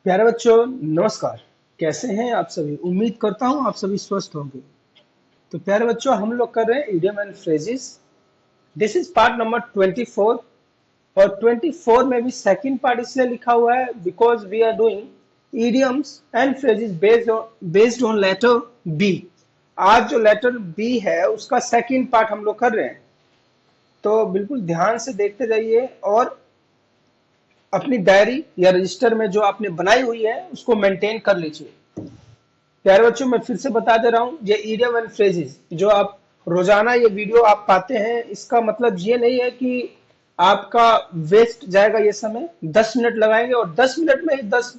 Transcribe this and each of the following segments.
प्यारे बच्चों, नमस्कार। कैसे हैं आप सभी? उम्मीद करता हूं आप सभी स्वस्थ होंगे। तो प्यारे बच्चों, हम लोग कर रहे हैं idiom and phrases. This is part number 24। और 24 में भी सेकंड पार्ट इसलिए लिखा हुआ है because we are doing idioms and phrases based on letter B. आज जो लेटर बी है उसका सेकंड पार्ट हम लोग कर रहे हैं, तो बिल्कुल ध्यान से देखते जाइए और अपनी डायरी या रजिस्टर में जो आपने बनाई हुई है उसको मेंटेन कर लीजिए। प्यारे बच्चों, मैं फिर से बता दे रहा हूँ, ये इडियम एंड फ्रेजेस जो आप रोजाना ये वीडियो आप पाते हैं, इसका मतलब ये नहीं है कि आपका वेस्ट जाएगा ये समय। 10 मिनट लगाएंगे और 10 मिनट में ही 10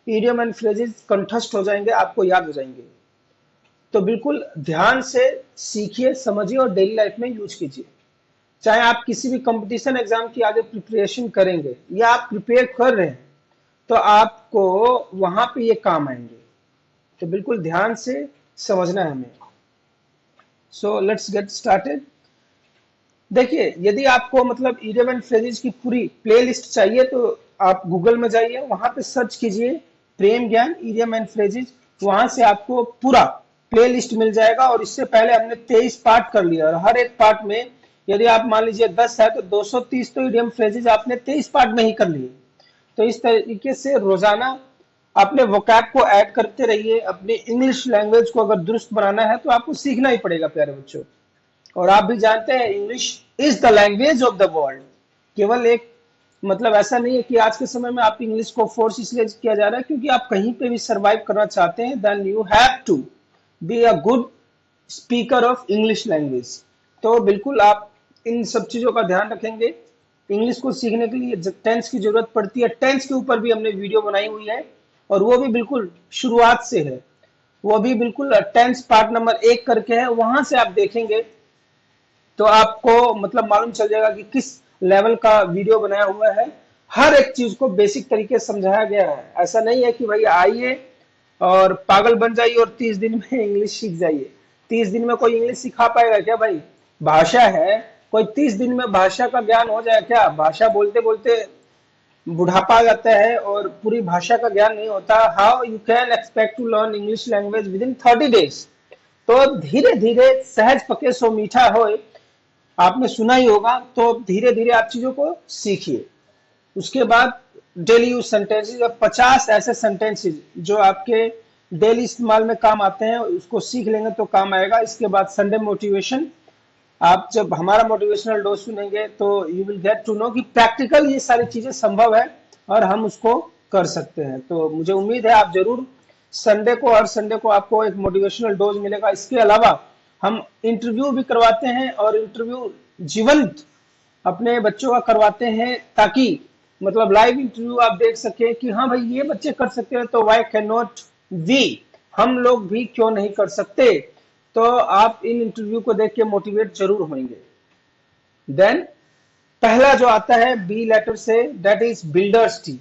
इडियम एंड फ्रेजेस कंठस्थ हो जाएंगे, आपको याद हो जाएंगे। तो बिल्कुल ध्यान से सीखिए, समझिए और डेली लाइफ में यूज कीजिए। चाहे आप किसी भी कंपटीशन एग्जाम की आगे प्रिपरेशन करेंगे या आप प्रिपेयर कर रहे हैं, तो आपको वहां पे ये काम आएंगे। तो बिल्कुल ध्यान से समझना है हमें। So let's get started. देखिए, यदि आपको मतलब इडियम एंड फ्रेजेस की पूरी प्लेलिस्ट चाहिए तो आप गूगल में जाइए, वहां पे सर्च कीजिए प्रेम ज्ञान इडियम एंड फ्रेजेस। वहां से आपको पूरा प्लेलिस्ट मिल जाएगा। और इससे पहले हमने 23 पार्ट कर लिया और हर एक पार्ट में यदि आप मान लीजिए 10 है तो 230 तो इडियम फ्रेजेस आपने 23 पार्ट में ही कर लिए। तो इस तरीके से रोजाना अपने वोकैब को ऐड करते रहिए। अपनी इंग्लिश लैंग्वेज को अगर दुरुस्त बनाना है तो आपको सीखना ही पड़ेगा प्यारे बच्चों। और आप भी जानते हैं, English is the language of the world. केवल एक मतलब ऐसा नहीं है कि आज के समय में आप इंग्लिश को फोर्स इसलिए किया जा रहा है क्योंकि आप कहीं पे भी सरवाइव करना चाहते हैं, then you have to be a good speaker of English language. तो बिल्कुल आप इन सब चीजों का ध्यान रखेंगे। इंग्लिश को सीखने के लिए टेंस की जरूरत पड़ती है। टेंस के ऊपर भी हमने वीडियो बनाई हुई है और वो भी बिल्कुल शुरुआत से है। वो भी बिल्कुल टेंस पार्ट नंबर 1 करके है, वहां से आप देखेंगे तो आपको मतलब मालूम चल जाएगा कि किस लेवल का वीडियो बनाया हुआ है। हर एक चीज को बेसिक तरीके से समझाया गया है। ऐसा नहीं है कि भाई आइए और पागल बन जाइए और 30 दिन में इंग्लिश सीख जाइए। 30 दिन में कोई इंग्लिश सिखा पाएगा क्या भाई? भाषा है, कोई 30 दिन में भाषा का ज्ञान हो जाए क्या? भाषा बोलते बोलते बुढ़ापा आ जाता है और पूरी भाषा का ज्ञान नहीं होता। How you can expect to learn English language within 30 days? तो धीरे धीरे सहज पके सो मीठा होए, आपने सुना ही होगा। तो धीरे धीरे आप चीजों को सीखिए। उसके बाद डेली यूज सेंटेंसेस, 50 ऐसे सेंटेंसेस जो आपके डेली इस्तेमाल में काम आते हैं, उसको सीख लेंगे तो काम आएगा। इसके बाद संडे मोटिवेशन। आप जब हमारा मोटिवेशनल डोज सुनेंगे तो you will get to know कि प्रैक्टिकल ये सारी चीजें संभव है और हम उसको कर सकते हैं। तो मुझे उम्मीद है आप जरूर संडे को, हर संडे को आपको एक मोटिवेशनल डोज मिलेगा। इसके अलावा हम इंटरव्यू भी करवाते हैं और इंटरव्यू जीवंत अपने बच्चों का करवाते हैं, ताकि मतलब लाइव इंटरव्यू आप देख सके कि हाँ भाई ये बच्चे कर सकते हैं तो वाई कैन नॉट वी, हम लोग भी क्यों नहीं कर सकते। तो आप इन इंटरव्यू को देख के मोटिवेट जरूर होंगे। देन पहला जो आता है बी लेटर से, दैट इज बिल्डर्स टी।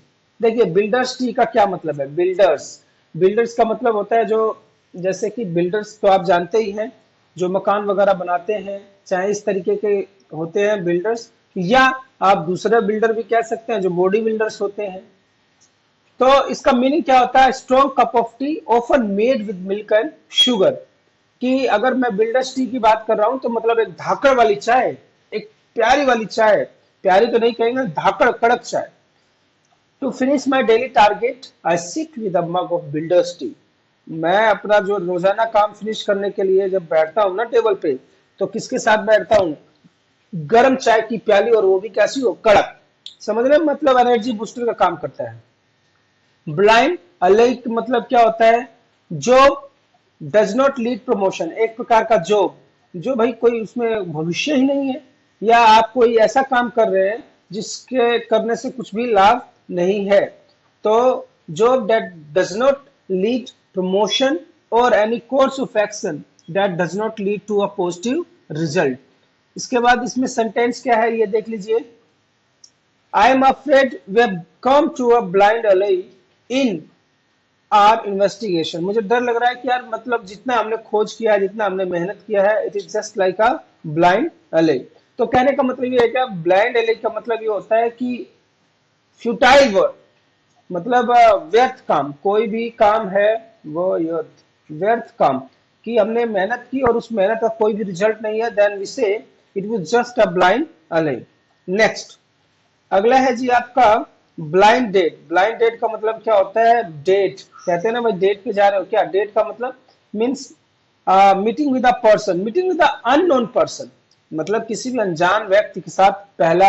देखिए, बिल्डर्स टी का क्या मतलब है? बिल्डर्स, बिल्डर्स का मतलब होता है जो, जैसे कि बिल्डर्स तो आप जानते ही हैं, जो मकान वगैरह बनाते हैं, चाहे इस तरीके के होते हैं बिल्डर्स, या आप दूसरा बिल्डर भी कह सकते हैं जो बॉडी बिल्डर्स होते हैं। तो इसका मीनिंग क्या होता है? Strong cup of T often made with milk and sugar. कि अगर मैं बिल्डर्स टी की बात कर रहा हूं तो मतलब एक धाकड़ वाली चाय, एक प्यारी वाली चाय, प्यारी तो नहीं कहेंगे, धाकड़ कड़क चाय। To finish my daily target I sit with a mug of builders tea. मैं अपना जो रोजाना काम फिनिश करने के लिए जब बैठता हूं ना टेबल पे, तो किसके साथ बैठता हूं? गर्म चाय की प्याली, और वो भी कैसी हो? कड़क। समझ रहे हैं? मतलब एनर्जी बूस्टर का काम करता है। ब्लाइंड अलाइक मतलब क्या होता है? Job does not lead promotion, एक प्रकार का जॉब जो भाई कोई उसमें भविष्य ही नहीं है, या आप कोई ऐसा काम कर रहे हैं जिसके करने से कुछ भी लाभ नहीं है। तो job that does not lead promotion or any course of action that does not lead to a positive result. इसके बाद इसमें सेंटेंस क्या है ये देख लीजिए। I am afraid we have come to a blind alley in our investigation. मुझे डर लग रहा है कि यार मतलब जितना हमने खोज किया है, जितना हमने मेहनत किया है, it is just like a blind एले। तो कहने का मतलब ये है क्या? ब्लाइंड एले का मतलब ये होता है कि फ्यूटाइल वर्क, मतलब व्यर्थ काम, कोई भी काम है वो व्यर्थ काम कि हमने मेहनत की और उस मेहनत का कोई भी रिजल्ट नहीं है, देन वी से it was just a blind अले। नेक्स्ट, अगला है जी आपका ब्लाइंड डेट। ब्लाइंड डेट का मतलब क्या होता है? डेट कहते हैं ना भाई, डेट पे जा रहे हो क्या? डेट का मतलब means meeting with a person, meeting with a unknown person, मतलब किसी भी अनजान व्यक्ति के साथ पहला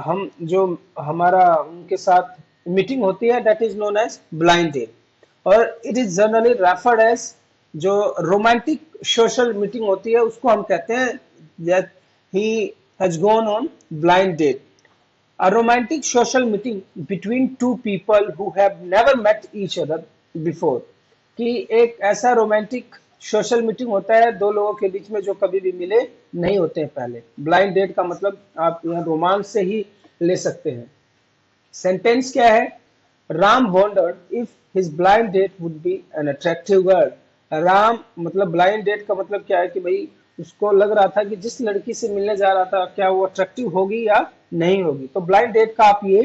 हम जो हमारा उनके साथ मीटिंग होती है, that is known as blind date. और it is generally referred as, जो रोमांटिक सोशल मीटिंग होती है उसको हम कहते हैं that he has gone on blind date. A romantic social meeting between two people who have never met each other before, कि एक ऐसा रोमांटिक सोशल मीटिंग होता है दो लोगों के बीच में जो कभी भी मिले नहीं होते हैं पहले। ब्लाइंड डेट का मतलब आप यहाँ रोमांस से ही ले सकते हैं। सेंटेंस क्या है? Ram wondered if his blind date would be an attractive girl. Ram मतलब ब्लाइंड डेट का मतलब क्या है कि भाई उसको लग रहा था कि जिस लड़की से मिलने जा रहा था क्या वो अट्रैक्टिव होगी या नहीं होगी। तो ब्लाइंड डेट का आप ये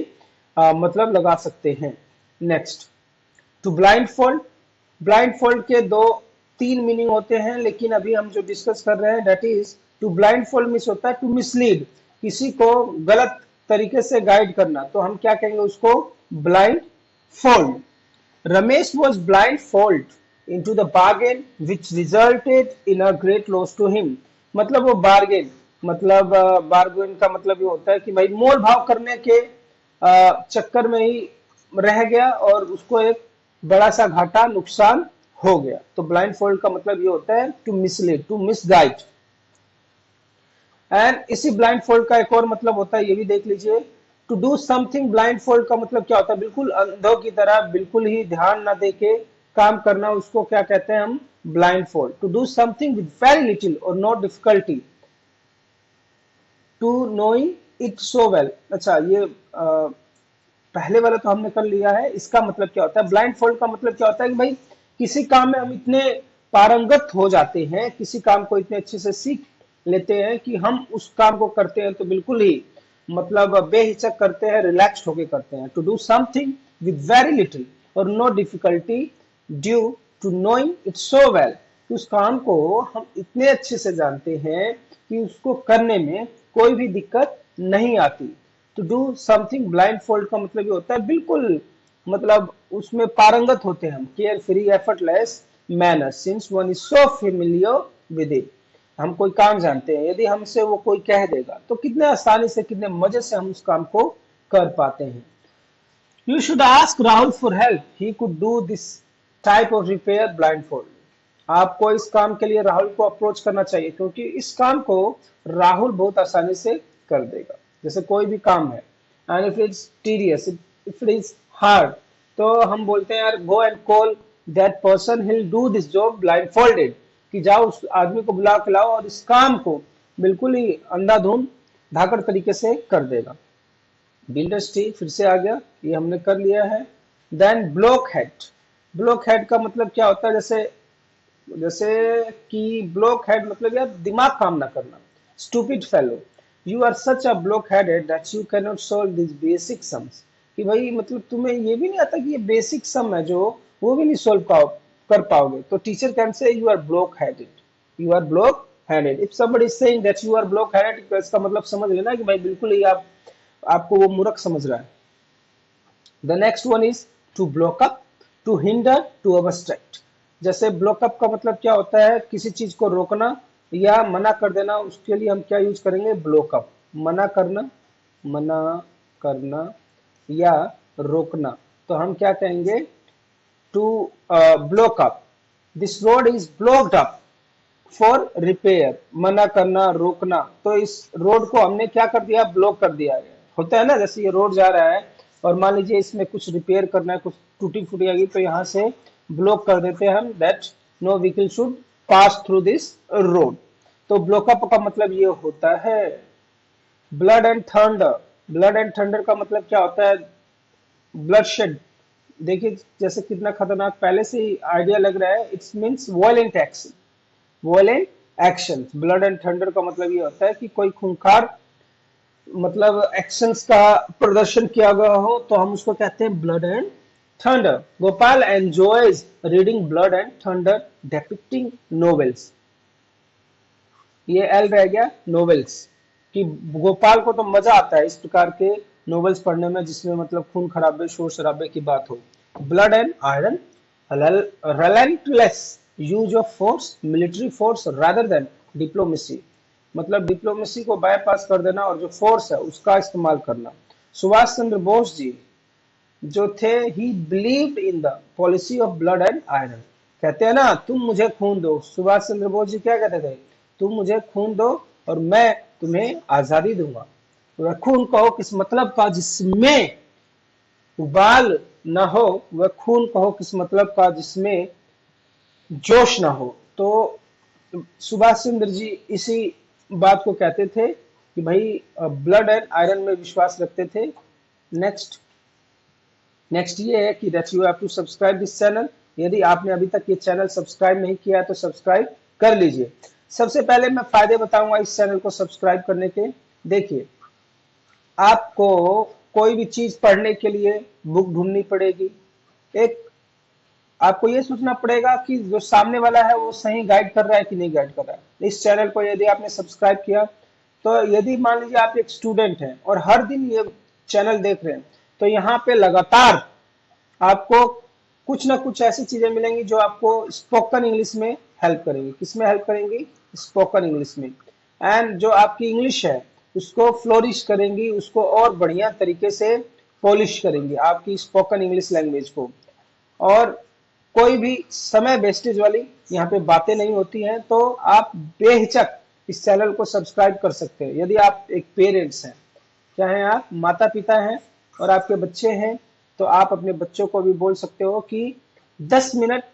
मतलब लगा सकते हैं। Next, to blindfold. Blindfold के दो तीन मीनिंग होते हैं, लेकिन अभी हम जो डिस्कस कर रहे हैं that is to blindfold means होता है टू मिसलीड, किसी को गलत तरीके से गाइड करना, तो हम क्या कहेंगे उसको? Blind fold. Ramesh was blindfolded into the bargain which resulted in a great loss to him। मतलब वो बार्गेन, मतलब बार्गेन का मतलब ये होता है कि भाई मोल भाव करने के चक्कर में ही रह गया और उसको एक बड़ा सा घाटा नुकसान हो गया। तो ब्लाइंड फोल्ड का मतलब ये होता है to mislead, to misguide. And इसी ब्लाइंड फोल्ड का एक और मतलब होता है, ये भी देख लीजिए। To do something blindfold का मतलब क्या होता है? बिल्कुल अंधों की तरह, बिल्कुल ही ध्यान ना देके काम करना, उसको क्या कहते हैं हम? Blind fold. To do something with very little or no difficulty, to knowing it so well. अच्छा, ये पहले वाला तो हमने कर लिया है। इसका मतलब क्या होता है? ब्लाइंड फोल्ड का मतलब क्या होता है कि भाई किसी काम में हम इतने पारंगत हो जाते हैं, किसी काम को इतने अच्छे से सीख लेते हैं कि हम उस काम को करते हैं तो बिल्कुल ही मतलब बेहिचक करते हैं, रिलैक्स्ड होके करते हैं। To do something with very little or no difficulty due to knowing it so well, उस काम को हम इतने अच्छे से जानते हैं कि उसको करने में कोई भी दिक्कत नहीं आती। To do something blindfold का मतलब ये होता है बिल्कुल मतलब उसमें पारंगत होते हैं हम, care free effortless manner since one is so familiar with it. हम कोई काम जानते हैं, यदि हमसे वो कोई कह देगा तो कितने आसानी से, कितने मजे से हम उस काम को कर पाते हैं। You should ask Rahul for help, he could do this type of repair blind fold. आपको इस काम के लिए राहुल को अप्रोच करना चाहिए क्योंकि इस काम को राहुल बहुत आसानी से कर देगा। जैसे कोई भी काम है and if it's tedious, if it is hard, तो हम बोलते हैं यार go and call that person, he will do this job blind folded, कि जाओ उस आदमी को बुला के लाओ और इस काम को बिल्कुल ही अंधाधुंध धाकड़ तरीके से कर देगा। बिल्डर्स टी फिर से आ गया, ये हमने कर लिया है। Then blockhead. Blockhead का मतलब क्या होता है? जैसे जैसे कि ब्लॉक हेड मतलब यार दिमाग काम ना करना, stupid fellow, you are such a blockheaded that you can not solve this basic sums, कि भाई मतलब तुम्हें ये भी नहीं आता कि ये बेसिक सम है जो वो भी नहीं सोल्व कर पाओगे। तो teacher can say you R block headed, you R block headed. If somebody is saying that you R block headed, तो इसका मतलब समझ लेना कि भाई बिल्कुल ही आपको वो मूर्ख समझ रहा है। The next one is to block up, to hinder, to obstruct. जैसे ब्लॉकअप का मतलब क्या होता है? किसी चीज को रोकना या मना कर देना, उसके लिए हम क्या यूज करेंगे? ब्लॉकअप। मना करना, मना करना या रोकना, तो हम क्या कहेंगे? To block up, this road is blocked up for repair. मना करना, रोकना, तो इस रोड को हमने क्या कर दिया? ब्लॉक कर दिया है। होता है ना, जैसे ये रोड जा रहा है और मान लीजिए इसमें कुछ रिपेयर करना है, कुछ टूटी फूटी आ गई, तो यहाँ से ब्लॉक कर देते हैं हम, that no vehicle should pass through this road. तो ब्लॉकअप का मतलब ये होता है। Blood and thunder. Blood and thunder का मतलब क्या होता है? Bloodshed. देखिए जैसे कितना खतरनाक पहले से ही आइडिया लग रहा है। It's means violent action, violent action. Blood and thunder का मतलब ये होता है कि कोई खूंखार मतलब एक्शंस का प्रदर्शन किया गया हो तो हम उसको कहते हैं blood and thunder. Gopal enjoys reading blood and thunder depicting novels. ये एल रह गया नोवेल्स, कि गोपाल को तो मजा आता है इस प्रकार के नोवेल्स पढ़ने में जिसमें मतलब खून खराबे शोर शराबे की बात हो। Blood and iron, relentless use of force, military force rather than diplomacy, मतलब डिप्लोमेसी को बायपास कर देना और जो फोर्स है उसका इस्तेमाल करना। सुभाष चंद्र बोस जी जो थे, ही believed in the policy of blood and iron. कहते हैं ना, तुम मुझे खून दो, सुभाष चंद्र बोस जी क्या कहते थे, तुम मुझे खून दो और मैं तुम्हें आजादी दूंगा। वह खून कहो किस मतलब का जिसमें उबाल न हो, वह खून कहो किस मतलब का जिसमें जोश ना हो। तो सुभाष चंद्र जी इसी बात को कहते थे कि भाई ब्लड एंड आयरन में विश्वास रखते थे। नेक्स्ट नेक्स्ट ये है कि that you have to subscribe this channel. यदि आपने अभी तक ये चैनल सब्सक्राइब नहीं किया है तो सब्सक्राइब कर लीजिए। सबसे पहले मैं फायदे बताऊंगा इस चैनल को सब्सक्राइब करने के। देखिए, आपको कोई भी चीज पढ़ने के लिए बुक ढूंढनी पड़ेगी। एक, आपको ये सोचना पड़ेगा कि जो सामने वाला है वो सही गाइड कर रहा है कि नहीं गाइड कर रहा है। इस चैनल को यदि आपने सब्सक्राइब किया, तो यदि मान लीजिए आप एक स्टूडेंट हैं और हर दिन ये चैनल देख रहे हैं, तो यहाँ पे लगातार आपको कुछ ना कुछ ऐसी चीजें मिलेंगी जो आपको स्पोकन इंग्लिश में हेल्प करेंगी। किसमें हेल्प करेंगी? स्पोकन इंग्लिश में। एंड जो आपकी इंग्लिश है उसको फ्लोरिश करेंगी, उसको और बढ़िया तरीके से पॉलिश करेंगी आपकी स्पोकन इंग्लिश लैंग्वेज को। और कोई भी समय वेस्टेज वाली यहाँ पे बातें नहीं होती हैं। तो आप बेहिचक इस चैनल को सब्सक्राइब कर सकते हैं। यदि आप एक पेरेंट्स हैं, चाहे आप माता पिता हैं और आपके बच्चे हैं, तो आप अपने बच्चों को भी बोल सकते हो कि 10 मिनट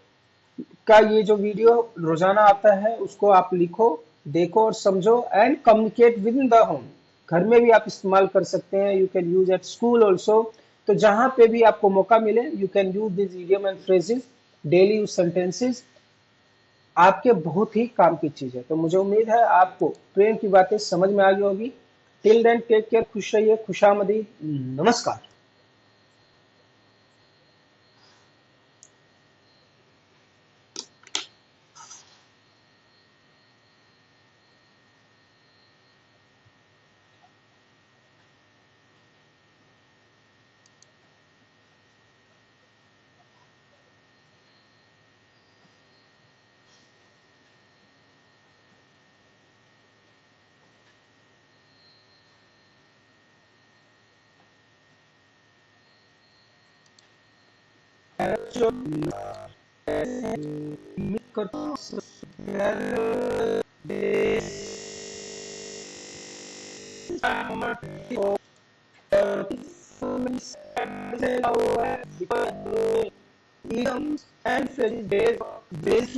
का ये जो वीडियो रोजाना आता है उसको आप लिखो, देखो और समझो and communicate with in the home. घर में भी आप इस्तेमाल कर सकते हैं। You can use at school also. तो जहां पे भी आपको मौका मिले you can use this idiom and phrases, daily use sentences, आपके बहुत ही काम की चीज है। तो मुझे उम्मीद है आपको प्रेम की बातें समझ में आ गई होगी। टिल देन टेक केयर, खुश रहिए, खुशामदी, नमस्कार। जो उम्मीद करता हूँ idioms and phrases based